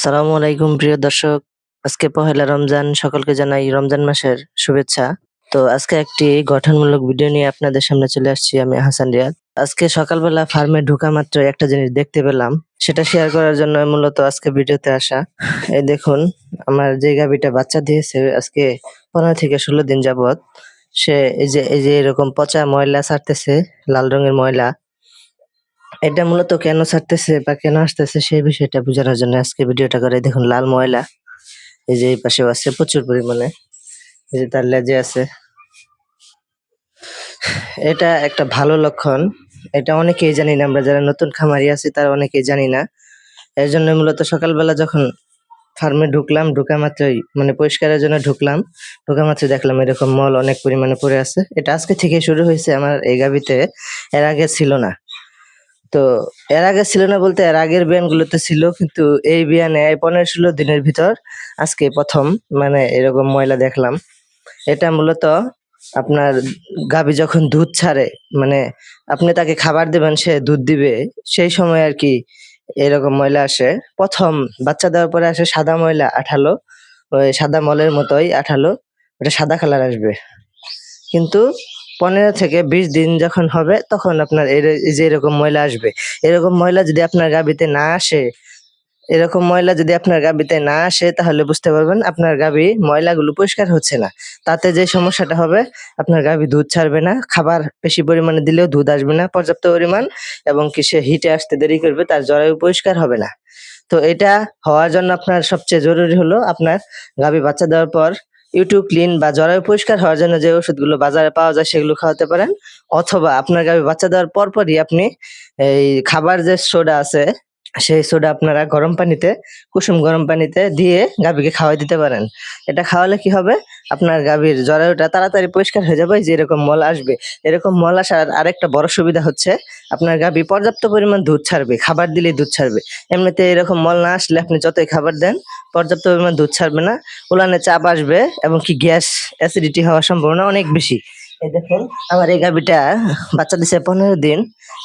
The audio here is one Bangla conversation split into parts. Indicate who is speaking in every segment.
Speaker 1: আসসালামু আলাইকুম প্রিয় দর্শক। আজকে পহেলা রমজান। সকলকে জানাই রমজান মাসের শুভেচ্ছা। তো আজকে একটি গঠনমূলক ভিডিও নিয়ে আপনাদের সামনে চলে আসছি আমি হাসান রিয়াদ। আজকে সকালবেলা ফার্মে ঢোকা মাত্র একটা জিনিস দেখতে পেলাম। সেটা শেয়ার করার জন্য মূলত আজকে ভিডিওতে আসা। এই দেখুন, আমার যে গাভীটা বাচ্চা দিয়েছে আজকে 15 থেকে 16 দিন যাবত, সে এই যে এরকম পচা ময়লা ছাড়তেছে, লাল রঙের ময়লা। এটা মূলত কেন ছাড়তেছে বা কেন আসতেছে সেই বিষয়টা বোঝানোর জন্য আজকে ভিডিওটা করে। দেখুন লাল ময়লা, এই যে এই পাশেও আছে প্রচুর পরিমাণে, এই যে তার লেজে আছে। এটা একটা ভালো লক্ষণ। এটা অনেকেই জানি না, আমরা যারা নতুন খামারি আছি তারা অনেকেই জানি না। এর জন্য মূলত সকালবেলা যখন ফার্মে ঢুকলাম, ঢোকা মাত্রই মানে পরিষ্কারের জন্য ঢুকলাম, ঢোকা মাত্রই দেখলাম এরকম মল অনেক পরিমাণে পড়ে আছে। এটা আজকে থেকে শুরু হয়েছে আমার এই গাভীতে, এর আগে ছিল না। তো এর আগে ছিল না বলতে এর আগের বিয়ানগুলোতে ছিল, কিন্তু এই বিয়ানে 15-16 দিনের ভিতর আজকে প্রথম মানে এরকম ময়লা দেখলাম। এটা মূলত আপনার গাভী যখন দুধ ছাড়ে, মানে আপনি তাকে খাবার দিবেন, সে দুধ দিবে, সেই সময় আর কি এরকম ময়লা আসে। প্রথম বাচ্চা দেওয়ার পরে আসে সাদা ময়লা, আঠালো, ওই সাদা মলের মতোই আঠালো, ওটা সাদা কালার আসবে। কিন্তু 15 থেকে 20 দিন যখন হবে তখন আপনার এই যে এরকম ময়লা আসবে। এরকম ময়লা যদি আপনার গাভীতে না আসে, এরকম ময়লা যদি আপনার গাভীতে না আসে তাহলে বুঝতে পারবেন আপনার গাভী ময়লাগুলো পরিষ্কার হচ্ছে না। তাতে যে সমস্যাটা হবে, আপনার গাভী দুধ ছাড়বে না, খাবার বেশি পরিমাণে দিলেও দুধ আসবে না পর্যাপ্ত পরিমাণ, এবং কি সে হিটে আসতে দেরি করবে, তার জরায়ু পরিষ্কার হবে না। তো এটা হওয়ার জন্য আপনার সবচেয়ে জরুরি হলো আপনার গাভী বাচ্চা দেওয়ার পর ইউটু ক্লিন বা জরায়ু পরিষ্কার হওয়ার জন্য যে ওষুধগুলো বাজারে পাওয়া যায় সেগুলো খাওয়াতে পারেন। অথবা আপনার গাভী বাচ্চা দেওয়ার পরপরই আপনি এই খাবার যে সোডা আছে, সেই সোডা আপনারা গরম পানিতে, কুসুম গরম পানিতে দিয়ে গাভীকে খাওয়াই দিতে পারেন। এটা খাওয়ালে কি হবে, আপনার গাভীর জরায়ুটা তাড়াতাড়ি পরিষ্কার হয়ে যাবে। যে এরকম মল আসবে, এরকম মল আসার আরেকটা বড় সুবিধা হচ্ছে আপনার গাভী পর্যাপ্ত পরিমাণ দুধ ছাড়বে, খাবার দিলেই দুধ ছাড়বে। এমনিতে এরকম মল না আসলে আপনি যতই খাবার দেন পর্যাপ্ত পরিমাণ দুধ ছাড়বে না, উলানে চাপ আসবে, এবং কি গ্যাস অ্যাসিডিটি হওয়ার সম্ভাবনা অনেক বেশি। এই দেখুন, আমার এই গাভীটা বাচ্চা দিছে 15 দিন।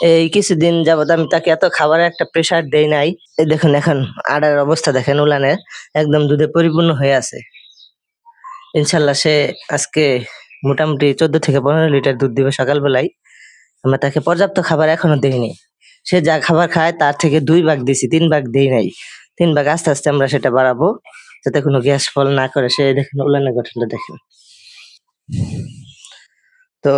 Speaker 1: এই কিছুদিন যাবত আমি তাকে এত খাবারের একটা প্রেসার দেই নাই। এই দেখুন এখন আড়ার অবস্থা দেখেন, উলানের একদম দুধে পরিপূর্ণ হয়ে আছে। ইনশাল্লাহ সে আজকে মোটামুটি 14 থেকে 15 লিটার দুধ দিবে সকালবেলায়। আমরা তাকে পর্যাপ্ত খাবার এখনো দেইনি। সে যা খাবার খায় তার থেকে 2 ভাগ দিছি, 3 ভাগ দেই নাই। 3 ভাগ আস্তে আস্তে আমরা সেটা বাড়াবো, যাতে কোনো গ্যাস ফল না করে। সে দেখেন উলানের গঠনটা দেখেন। তো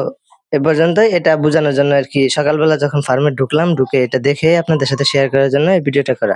Speaker 1: এ পর্যন্তই, এটা বোঝানোর জন্য আর কি সকালবেলা যখন ফার্মে ঢুকলাম, ঢুকে এটা দেখে আপনাদের সাথে শেয়ার করার জন্য এই ভিডিওটা করা।